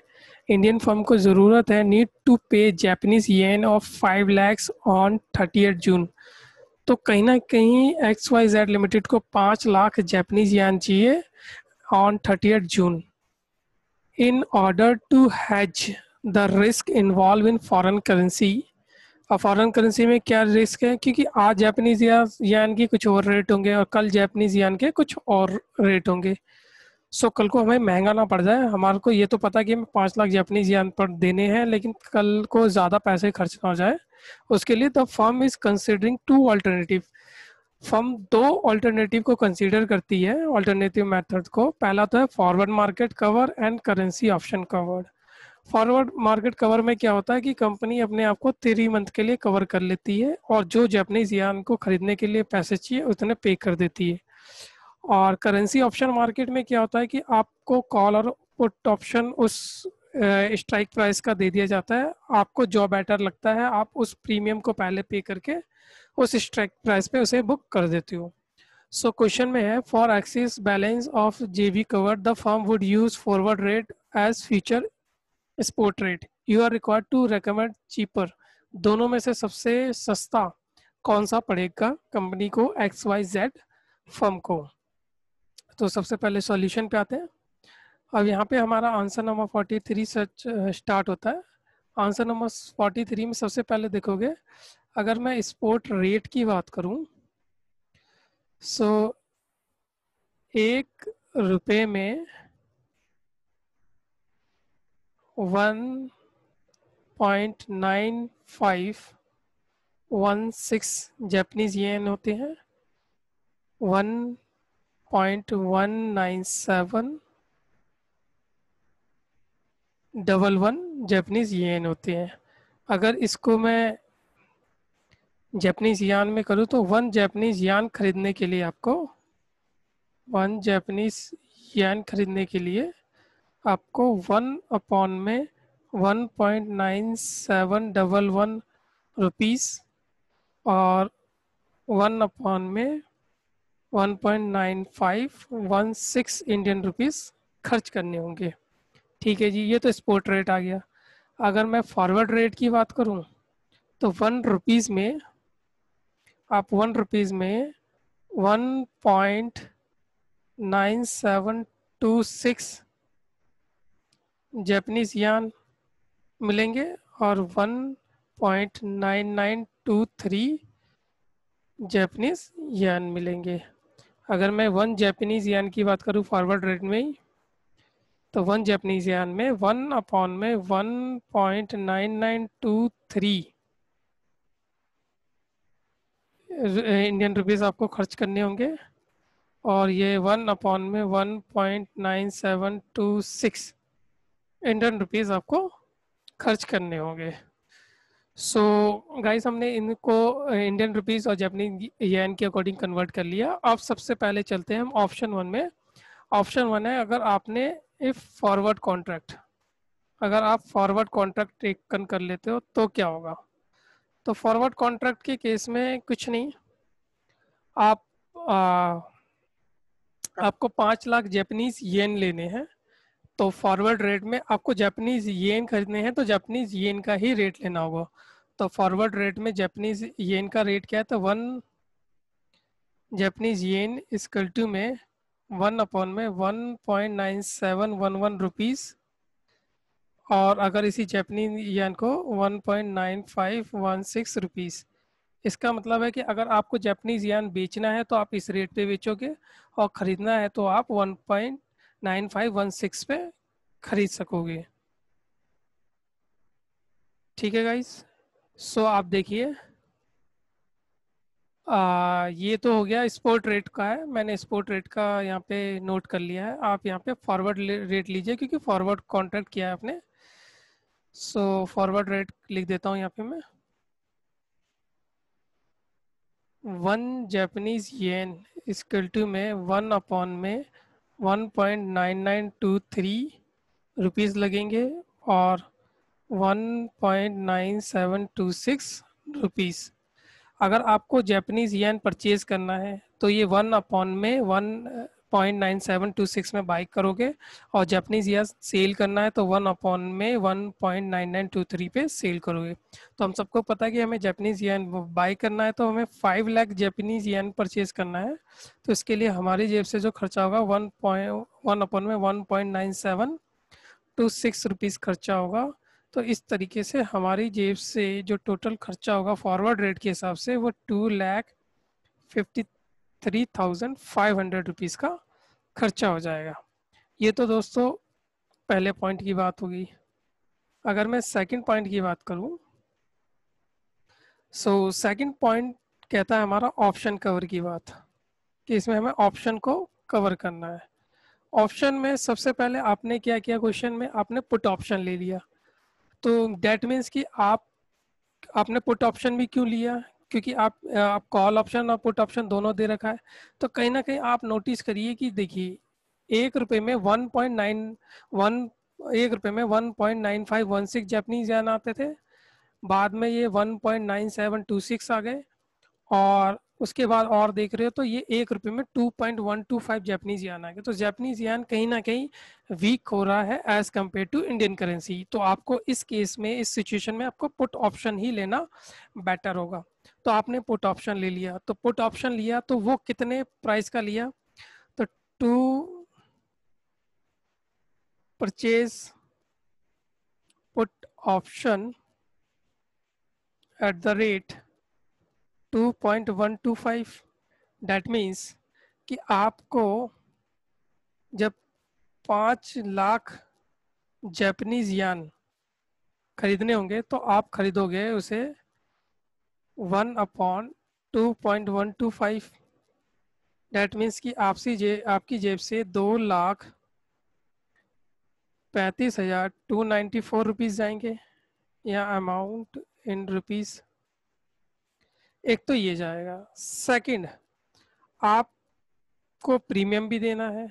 Indian firm को ज़रूरत है, need to pay Japanese yen of 5 lakhs on 30 June. तो कहीं ना कहीं एक्स वाई जेड लिमिटेड को 5 लाख जापानीज यान चाहिए on 30 June, in order to hedge the risk involve in foreign currency. और फॉरेन करेंसी में क्या रिस्क है, क्योंकि आज जापानीज यान की कुछ और रेट होंगे और कल जापानीज यान के कुछ और रेट होंगे। सो कल को हमें महंगा ना पड़ जाए। हमारे को ये तो पता है कि हमें 5 लाख जापानीज यान पर देने हैं, लेकिन कल को ज़्यादा पैसे खर्च ना हो जाए, उसके लिए the firm is considering 2 alternative. Firm 2 alternative को कंसीडर करती है, अल्टरनेटिव मेथड को। पहला तो है forward market cover and currency option cover. Forward market cover में क्या होता है कि कंपनी अपने आप को 3 मंथ के लिए कवर कर लेती है, और जो जापानीज यान को खरीदने के लिए पैसे चाहिए उतने पे कर देती है। और करेंसी ऑप्शन मार्केट में क्या होता है कि आपको कॉल और पुट ऑप्शन उस स्ट्राइक प्राइस का दे दिया जाता है, आपको जो बेटर लगता है आप उस प्रीमियम को पहले पे करके उस स्ट्राइक प्राइस पे उसे बुक कर देती हो। सो क्वेश्चन में है for excess balance of JB cover the firm would use forward rate as future spot rate, you are required to recommend cheaper. दोनों में से सबसे सस्ता कौन सा पड़ेगा कंपनी को, एक्स वाई जेड फर्म को। तो सबसे पहले सॉल्यूशन पे आते हैं। अब यहाँ पे हमारा आंसर नंबर 43 से स्टार्ट होता है। आंसर नंबर 43 में सबसे पहले देखोगे, अगर मैं स्पोर्ट रेट की बात करूँ, सो 1 रुपये में 1.9516 जापानीज येन होते हैं, 1.19711 जापानीज येन होते हैं। अगर इसको मैं जापानीज यान में करूँ तो 1 जापानीज यान खरीदने के लिए आपको 1 जापानीज यान खरीदने के लिए आपको 1 अपॉन में 1.9711 रुपीस और 1 अपॉन में 1.9516 खर्च करने होंगे। ठीक है जी, ये तो स्पॉट रेट आ गया। अगर मैं फॉरवर्ड रेट की बात करूं तो 1 रुपीज़ में आप 1 रुपीज़ में 1.9726 जापानीज यान मिलेंगे और 1.9923 जापानीज यान मिलेंगे। अगर मैं 1 जापानीज यान की बात करूँ फॉरवर्ड रेट में ही, तो 1 जापानीज यान में 1 अपॉन में 1.9923 इंडियन रुपीज़ आपको खर्च करने होंगे, और ये 1 अपॉन में 1.9726 इंडियन रुपीज़ आपको खर्च करने होंगे। सो गाइस, हमने इनको इंडियन रुपीज़ और जापानीज येन के अकॉर्डिंग कन्वर्ट कर लिया। अब सबसे पहले चलते हैं हम ऑप्शन 1 में। ऑप्शन 1 है, अगर आपने इफ फॉरवर्ड कॉन्ट्रैक्ट, अगर आप फॉरवर्ड कॉन्ट्रैक्ट टेकन कर लेते हो तो क्या होगा। तो फॉरवर्ड कॉन्ट्रैक्ट के केस में कुछ नहीं, आप आपको 5 लाख जापानीज येन लेने हैं, तो फॉरवर्ड रेट में आपको जापानीज येन खरीदने हैं तो जापानीज येन का ही रेट लेना होगा। तो फॉरवर्ड रेट में जापानीज येन का रेट क्या है, तो 1 जापानीज येन इक्वल टू में 1 अपॉन में 1.9711 रुपीज़, और अगर इसी जापानीज येन को 1.9516 रुपीज़ इसका मतलब है कि अगर आपको जापानीज यान बेचना है तो आप इस रेट पे बेचोगे, और खरीदना है तो आप 1.9516 पे खरीद सकोगे। ठीक है गाइस। सो आप देखिए, ये तो हो गया स्पोर्ट रेट का है, मैंने स्पोर्ट रेट का यहाँ पे नोट कर लिया है। आप यहाँ पे फॉरवर्ड रेट लीजिए क्योंकि फॉरवर्ड कॉन्ट्रैक्ट किया है आपने। सो फॉरवर्ड रेट लिख देता हूँ यहाँ पे मैं। 1 जापानीज येन इक्वल टू में 1/1 में 1.9923 रुपीज़ लगेंगे, और 1.9726 अगर आपको जापानीज येन परचेज करना है तो ये 1/1 में 1.9726 में बाई करोगे, और जापानीज येन सेल करना है तो 1/1 में 1.9923 पे सेल करोगे। तो हम सबको पता है कि हमें जापानीज येन बाई करना है तो हमें 5 लाख जापानीज येन परचेज करना है। तो इसके लिए हमारी जेब से जो खर्चा होगा 1/1 में 1.9726 रुपीज़ खर्चा होगा। तो इस तरीके से हमारी जेब से जो टोटल खर्चा होगा फॉरवर्ड रेट के हिसाब से वो 2,53,500 रुपीज़ का खर्चा हो जाएगा। ये तो दोस्तों पहले पॉइंट की बात होगी। अगर मैं सेकंड पॉइंट की बात करूं, सो सेकंड पॉइंट कहता है हमारा ऑप्शन कवर की बात, कि इसमें हमें ऑप्शन को कवर करना है। ऑप्शन में सबसे पहले आपने क्या किया, क्वेश्चन में आपने पुट ऑप्शन ले लिया। तो डेट मीन्स कि आपने पुट ऑप्शन भी क्यों लिया, क्योंकि आप कॉल ऑप्शन और पुट ऑप्शन दोनों दे रखा है। तो कहीं ना कहीं आप नोटिस करिए कि देखिए 1 रुपये में 1.91 1 रुपये में 1.9516 जापानीज यान आते थे, बाद में ये 1.9726 आ गए, और उसके बाद और देख रहे हो तो ये 1 रुपये में 2.125 जापानीज यान आ गए। तो जापानीज यान कहीं ना कहीं वीक हो रहा है as compare to Indian currency. तो आपको इस केस में, इस सिचुएशन में आपको पुट ऑप्शन ही लेना बेटर होगा। तो आपने पुट ऑप्शन ले लिया, तो पुट ऑप्शन लिया तो वो कितने प्राइस का लिया, तो to purchase put option at the rate 2.125। That means कि आपको जब 5 लाख जापानीज यान खरीदने होंगे तो आप खरीदोगे उसे 1/2.125। डैट मीन्स कि आपकी जेब से 2,35,294 रुपीज़ जाएंगे, या अमाउंट इन रुपीज़। एक तो ये जाएगा। सेकंड, आपको प्रीमियम भी देना है,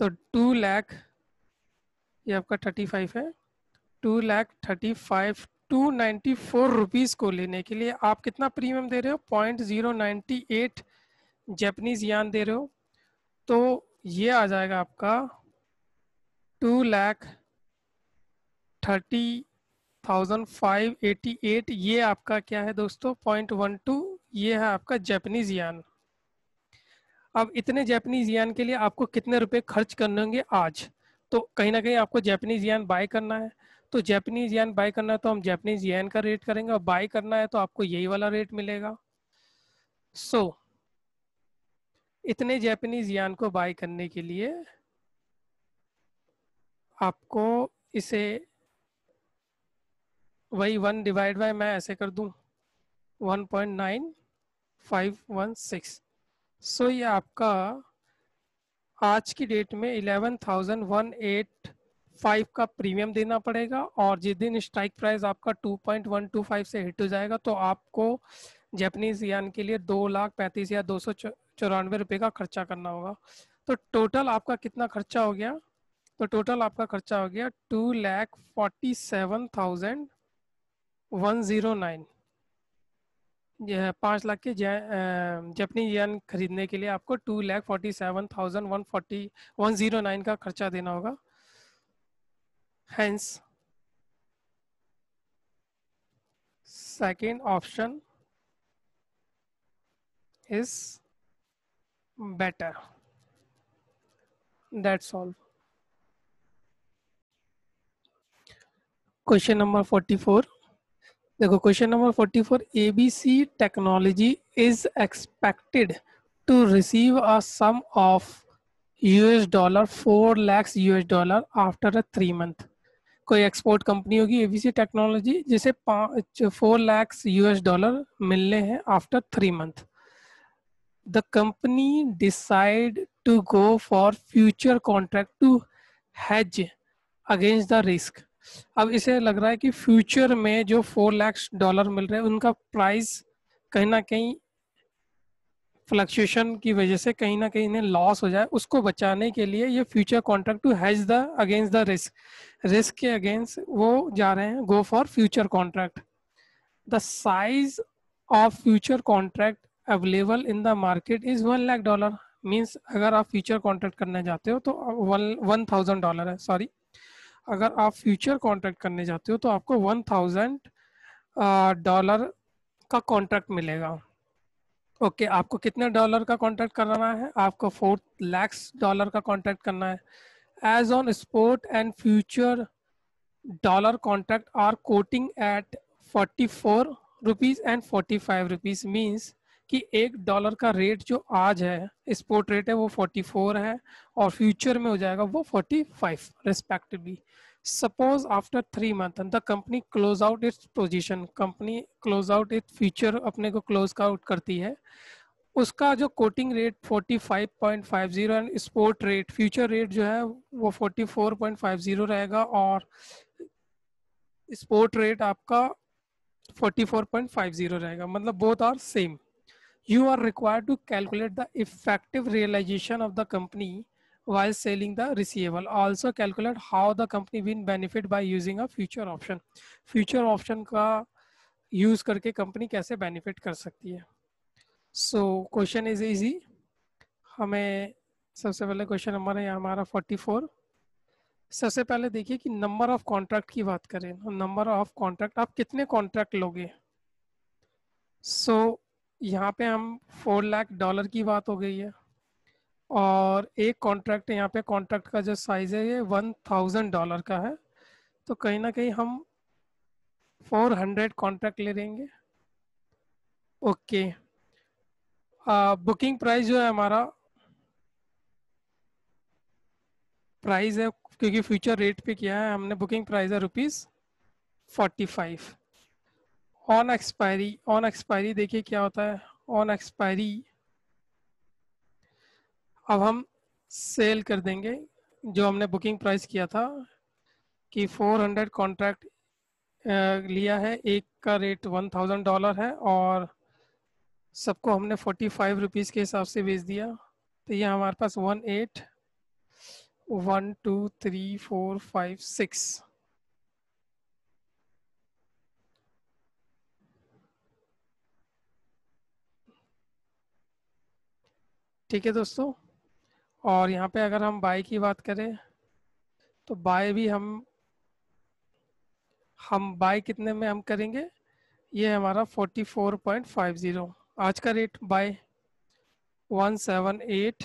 तो 2 लाख, ये आपका 35 है, 2,35,294 रुपीज़ को लेने के लिए आप कितना प्रीमियम दे रहे हो, 0.098 जापानीज यान दे रहे हो। तो ये आ जाएगा आपका 2,30,588। ये आपका क्या है दोस्तों, 0.12, ये है आपका जापानीज यान। अब इतने जापानीज यान के लिए आपको कितने रुपए खर्च करने होंगे आज। तो कहीं ना कहीं आपको जापानीज यान बाय करना है, तो जापानीज यान बाय करना है तो हम जापानीज यान का रेट करेंगे, और बाय करना है तो आपको यही वाला रेट मिलेगा। सो इतने जापानीज यान को बाय करने के लिए आपको इसे वही 1 डिवाइड बाय, मैं ऐसे कर दूं 1.9516। सो ये आपका आज की डेट में 11,185 का प्रीमियम देना पड़ेगा, और जिस दिन स्ट्राइक प्राइस आपका 2.125 से हिट हो जाएगा तो आपको जापानीज यान के लिए 2,35,294 रुपये का खर्चा करना होगा। तो टोटल आपका कितना खर्चा हो गया, तो टोटल आपका खर्चा हो गया 2,47,109। यह है 5 लाख के जापानीज येन खरीदने के लिए आपको 2,47,109 का खर्चा देना होगा। Hence second option is better. That's all. Question number 44। देखो question number 44, ABC technology is expected to receive a sum of $4 lakhs after a 3 month। कोई एक्सपोर्ट कंपनी होगी एबीसी टेक्नोलॉजी जिसे 4 लाख मिलने हैं after 3 month। The company decide to go for future contract to hedge against the risk. अब इसे लग रहा है कि फ्यूचर में जो $4 लाख मिल रहे हैं उनका प्राइस कहीं ना कहीं फ्लक्चुएशन की वजह से कहीं ना कहीं इन्हें लॉस हो जाए, उसको बचाने के लिए ये future contract to hedge the against the risk, risk के अगेंस्ट वो जा रहे हैं, go for future contract. The size of future contract available in the market is $1 lakh. Means अगर आप फ्यूचर कॉन्ट्रैक्ट करने जाते हो तो $1,000 है, सॉरी, अगर आप फ्यूचर कॉन्ट्रैक्ट करने जाते हो तो आपको $1,000 का कॉन्ट्रैक्ट मिलेगा। ओके आपको कितने डॉलर का कॉन्ट्रैक्ट करना है? आपको $4 लाख का कॉन्ट्रैक्ट करना है। As on spot and future dollar contract are quoting at ₹44 and ₹45। Means कि $1 का रेट जो आज है, स्पोर्ट रेट है वो 44 है और फ्यूचर में हो जाएगा वो 45 respectively. Suppose after 3 month the company close out its position, company close out its future अपने को क्लोज आउट करती है, उसका जो coating rate 45.50 and sport rate future rate जो है वो 44.50 रहेगा और स्पोर्ट रेट आपका 44.50 रहेगा, मतलब both are same. You are required to calculate the effective realisation of the company while selling the receivable. Also calculate how the company will benefit by using a future option. Future option का use करके company कैसे benefit कर सकती है। So question is easy. हमें सबसे पहले question number है हमारा 44। सबसे पहले देखिए कि नंबर ऑफ कॉन्ट्रैक्ट की बात करें, नंबर ऑफ कॉन्ट्रैक्ट आप कितने कॉन्ट्रैक्ट लोगे। सो यहाँ पे हम $4 लाख की बात हो गई है और एक कॉन्ट्रैक्ट यहाँ पे कॉन्ट्रैक्ट का जो साइज है ये $1,000 का है, तो कहीं ना कहीं हम 400 कॉन्ट्रैक्ट ले लेंगे। ओके बुकिंग प्राइस जो है हमारा प्राइस है, क्योंकि फ्यूचर रेट पे किया है हमने, बुकिंग प्राइस है ₹45। ऑन एक्सपायरी देखिए क्या होता है। ऑन एक्सपायरी अब हम सेल कर देंगे जो हमने बुकिंग प्राइस किया था कि 400 कॉन्ट्रैक्ट लिया है, एक का रेट $1,000 है और सबको हमने ₹45 के हिसाब से बेच दिया, तो ये हमारे पास 18 1 2 3 4 5 6 ठीक है दोस्तों। और यहाँ पे अगर हम बाय की बात करें तो बाय भी हम बाय कितने में हम करेंगे, ये हमारा 44.50 आज का रेट बाय 178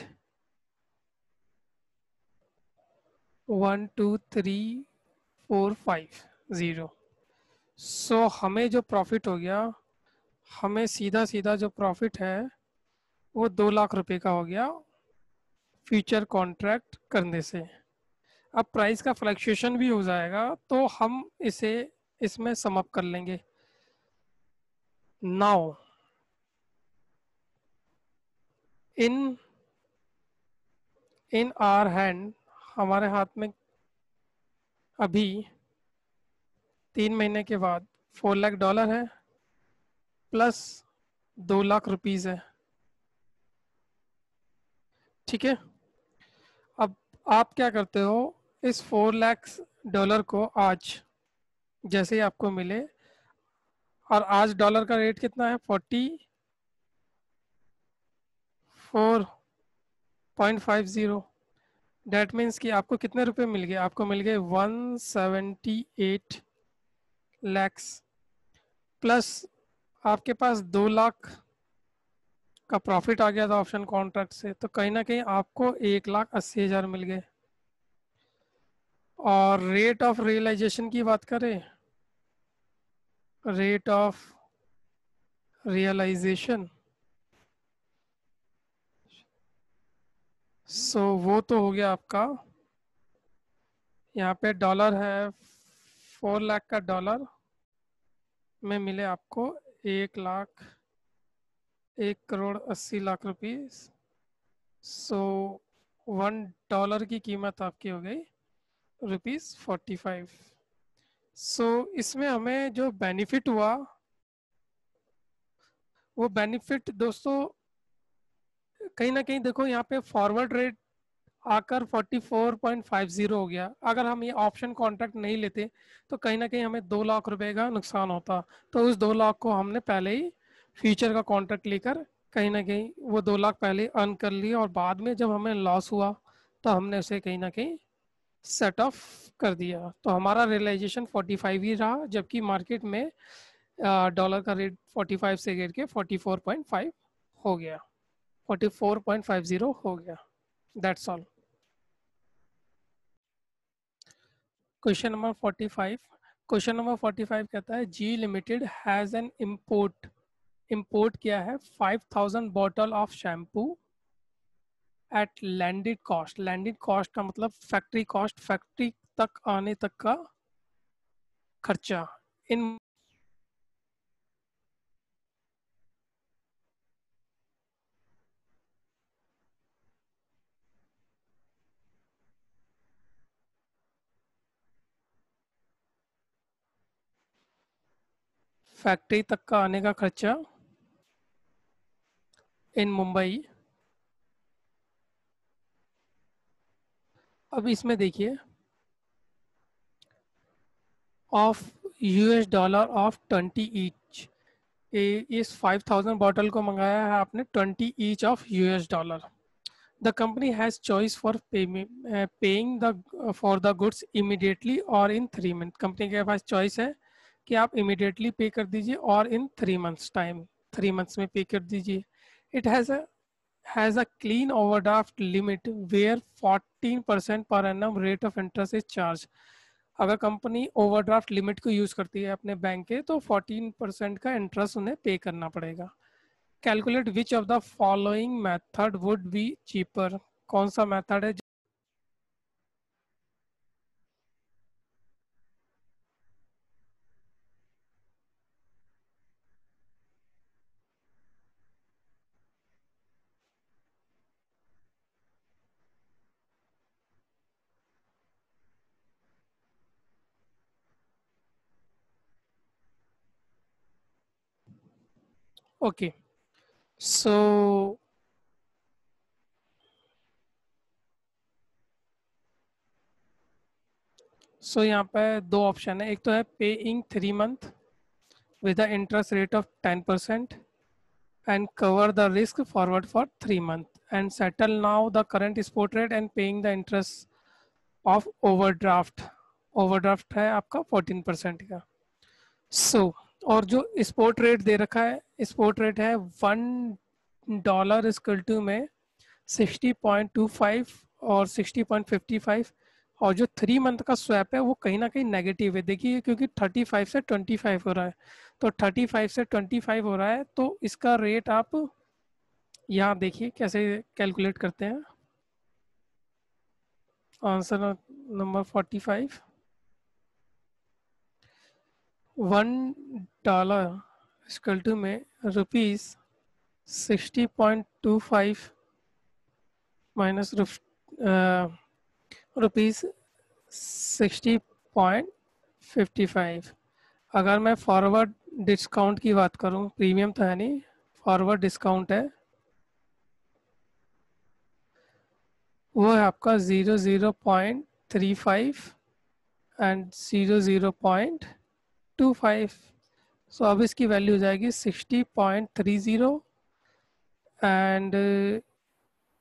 1 2 3 4 5 0। सो हमें जो प्रॉफिट हो गया, हमें सीधा सीधा जो प्रॉफिट है वो ₹2 लाख का हो गया फ्यूचर कॉन्ट्रैक्ट करने से। अब प्राइस का फ्लक्चुएशन भी हो जाएगा तो हम इसे इसमें सम अप कर लेंगे। Now in in our hand, हमारे हाथ में अभी 3 महीने के बाद $4 लाख है प्लस ₹2 लाख है। ठीक है, अब आप क्या करते हो, इस $4 लाख को आज जैसे ही आपको मिले, और आज डॉलर का रेट कितना है 44.50। डेट मीन्स कि आपको कितने रुपए मिल गए, आपको मिल गए 178 lakhs प्लस आपके पास 2 लाख का प्रॉफिट आ गया था ऑप्शन कॉन्ट्रैक्ट से, तो कहीं ना कहीं आपको 1,80,000 मिल गए। और रेट ऑफ रियलाइजेशन की बात करें रेट ऑफ रियलाइजेशन, सो वो तो हो गया आपका। यहाँ पे डॉलर है, 4 लाख का डॉलर में मिले आपको 1 लाख 1 करोड़ 80 लाख रुपीस। सो $1 की कीमत आपकी हो गई ₹45। सो इसमें हमें जो बेनिफिट हुआ, वो बेनिफिट दोस्तों कहीं ना कहीं देखो, यहाँ पे फॉरवर्ड रेट आकर 44.50 हो गया। अगर हम ये ऑप्शन कॉन्ट्रैक्ट नहीं लेते तो कहीं ना कहीं हमें 2 लाख रुपए का नुकसान होता। तो उस 2 लाख को हमने पहले ही फ्यूचर का कॉन्ट्रैक्ट लेकर कहीं ना कहीं वो 2 लाख पहले अर्न कर लिए, और बाद में जब हमें लॉस हुआ तो हमने उसे कहीं ना कहीं सेट ऑफ कर दिया। तो हमारा रियलाइजेशन 45 ही रहा, जबकि मार्केट में डॉलर का रेट 45 से गिर के 44.5 हो गया, 44.50 हो गया। That's all. Question number 45। Question number 45 कहता है G limited has an import, import किया है 5000 bottle of shampoo at landed cost. Landed cost का मतलब फैक्ट्री कॉस्ट, फैक्ट्री तक आने तक का खर्चा। इन फैक्ट्री तक का आने का खर्चा इन मुंबई। अब इसमें देखिए, ऑफ $20 ऑफ 20 ईच। इस 5000 बॉटल को मंगाया है आपने 20 each of $। The company has choice for paying the for the goods immediately or in 3 months। Company के पास चॉइस है कि आप immediately पे कर दीजिए और in 3 months टाइम, 3 months में पे कर दीजिए। It has a clean overdraft limit where 14% per annum rate of interest is charged। अगर कंपनी ओवरड्राफ्ट लिमिट को यूज करती है अपने बैंक के तो 14% का इंटरेस्ट उन्हें पे करना पड़ेगा। Calculate which of the following method would be cheaper. कौन सा मेथड है? ओके, सो यहाँ पे दो ऑप्शन है। एक तो है पे इन 3 month with the interest rate of 10% and cover the risk forward for 3 months and settle now the current spot rate and paying the interest of overdraft। Overdraft है आपका 14% का। और जो स्पोर्ट रेट दे रखा है, स्पोर्ट रेट है $1 equal to में 60.25 और 60.55। और जो 3 मंथ का स्वैप है वो कहीं ना कहीं नेगेटिव है। देखिए क्योंकि 35 से 25 हो रहा है, तो 35 से 25 हो रहा है, तो इसका रेट आप यहाँ देखिए कैसे कैलकुलेट करते हैं। आंसर नंबर 45, $1 इक्वल टू में ₹60.25 माइनस ₹60.55। अगर मैं फॉरवर्ड डिस्काउंट की बात करूं, प्रीमियम तो है नहीं, फॉरवर्ड डिस्काउंट है, वो है आपका 00.35 एंड 00.25। सो अब इसकी वैल्यू हो जाएगी 60.30 एंड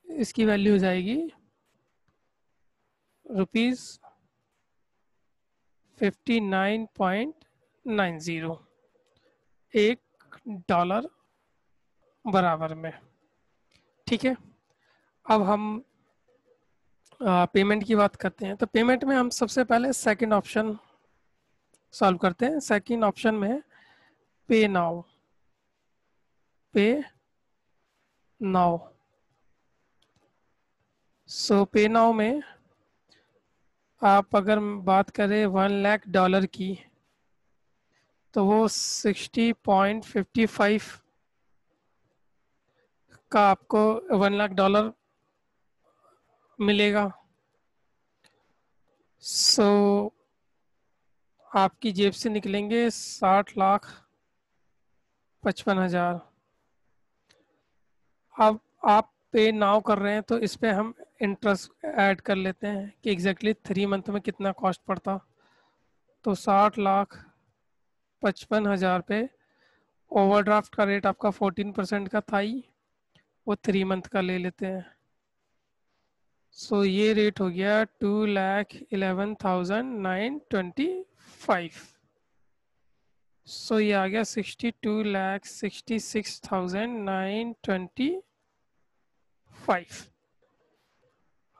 इसकी वैल्यू हो जाएगी ₹59.90, $1 बराबर में। ठीक है, अब हम पेमेंट की बात करते हैं। तो पेमेंट में हम सबसे पहले सेकंड ऑप्शन सॉल्व करते हैं। सेकंड ऑप्शन में पे नाउ, पे नाउ। सो पे नाउ में आप अगर बात करें $1 लाख की, तो वो 60.55 का आपको $1 लाख मिलेगा। सो आपकी जेब से निकलेंगे 60,55,000। अब आप पे नाउ कर रहे हैं तो इस पे हम इंटरेस्ट ऐड कर लेते हैं कि एग्जैक्टली 3 मंथ में कितना कॉस्ट पड़ता। तो 60,55,000 पे ओवरड्राफ्ट का रेट आपका 14% का था ही, वो 3 मंथ का ले लेते हैं। सो ये रेट हो गया 2,11,925। सो ये आ गया 62,66,925।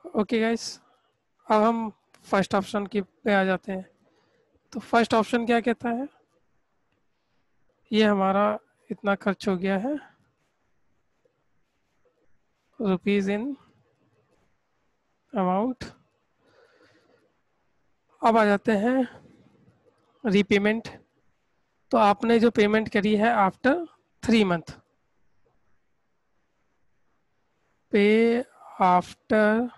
ओके गाइस, अब हम फर्स्ट ऑप्शन की पे आ जाते हैं। तो फर्स्ट ऑप्शन क्या कहता है, ये हमारा इतना खर्च हो गया है रुपीज इन अमाउंट। अब आ जाते हैं रीपेमेंट। तो आपने जो पेमेंट करी है आफ्टर 3 मंथ, पे आफ्टर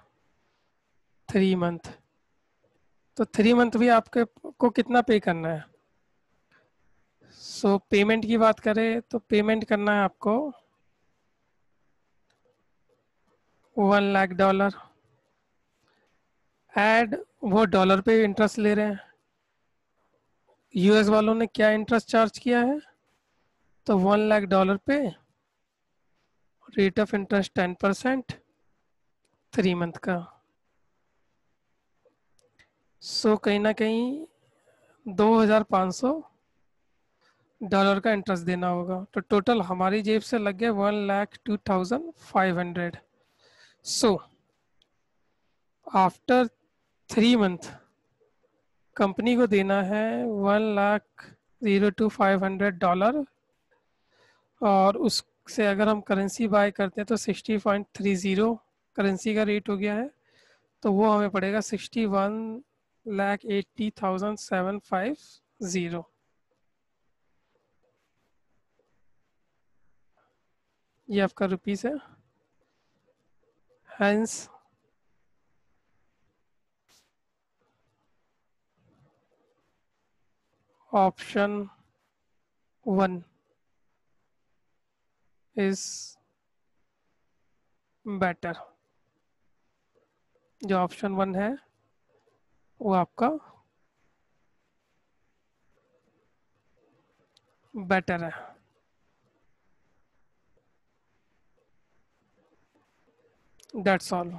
3 मंथ, तो 3 मंथ भी आपके को कितना पे करना है। सो पेमेंट की बात करें तो पेमेंट करना है आपको $1 लाख। एड, वो डॉलर पे इंटरेस्ट ले रहे हैं। यूएस वालों ने क्या इंटरेस्ट चार्ज किया है, तो $1 लाख पे रेट ऑफ इंटरेस्ट 10%, 3 मंथ का। सो कहीं ना कहीं $2,500 का इंटरेस्ट देना होगा। तो टोटल हमारी जेब से लग गया 1,02,500। सो आफ्टर 3 मंथ कंपनी को देना है $1,02,500। और उससे अगर हम करेंसी बाय करते हैं तो 60.30 करेंसी का रेट हो गया है। तो वो हमें पड़ेगा 61,80,750। ये आपका रुपीस है। Hence option 1 is better. जो ऑप्शन 1 है वो आपका बेटर है। That's all.